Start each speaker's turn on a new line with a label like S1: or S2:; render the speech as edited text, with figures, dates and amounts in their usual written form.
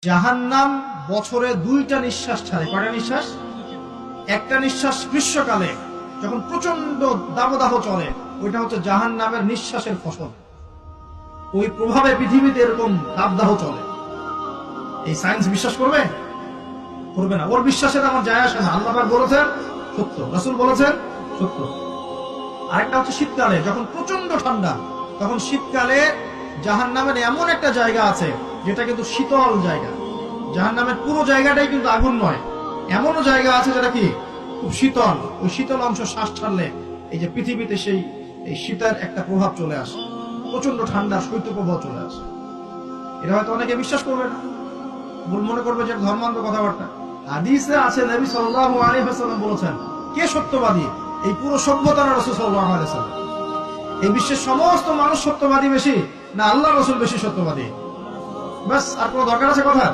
S1: জাহান্নাম বছরে 2টা নিঃশ্বাস ছাড়ে। কয়টা নিঃশ্বাস? একটা নিঃশ্বাস গ্রীষ্মকালে যখন প্রচন্ড দাবদাহ চলে, ওইটা হচ্ছে জাহান্নামের নিঃশ্বাসের ফসল। ওই প্রভাবে পৃথিবীতে এরকম দাবদাহ চলে। এই সায়েন্স বিশ্বাস করবে? করবে না। ওর বিশ্বাসের আমার যায় আসে না। আল্লাহ পাক বলেছেন সত্য, রাসূল বলেছেন সত্য। আরেকটা হচ্ছে শীতকালে যখন প্রচন্ড ঠান্ডা, তখন শীতকালে জাহান্নামের এমন একটা জায়গা আছে যেটা কিন্তু শীতল জায়গা। জাহান্নামের পুরো জায়গাটাই কিন্তু আগুন নয়, এমনও জায়গা আছে যেটা কি খুব শীতল। ওই শীতল অংশ শ্বাস ছাড়লে এই যে পৃথিবীতে এই শীতের একটা প্রভাব চলে আসে, প্রচন্ড ঠান্ডা শৈত্যপ্রবাহ চলে আসে। এটা হয়তো অনেকে বিশ্বাস করবে না, মনে করবে যে ধর্মান্ধ কথাবার্তা। হাদিসে আছে নবী সাল্লাল্লাহু আলাইহি ওয়াসাল্লাম বলেছেন, কে সত্যবাদী? এই পুরো সভ্যতার রাসূল সাল্লাল্লাহু আলাইহি ওয়াসাল্লাম। এই বিশ্বের সমস্ত মানুষ সত্যবাদী বেশি না আল্লাহ রাসূল বেশি সত্যবাদী? বাস, আর কোনো দরকার আছে কথা?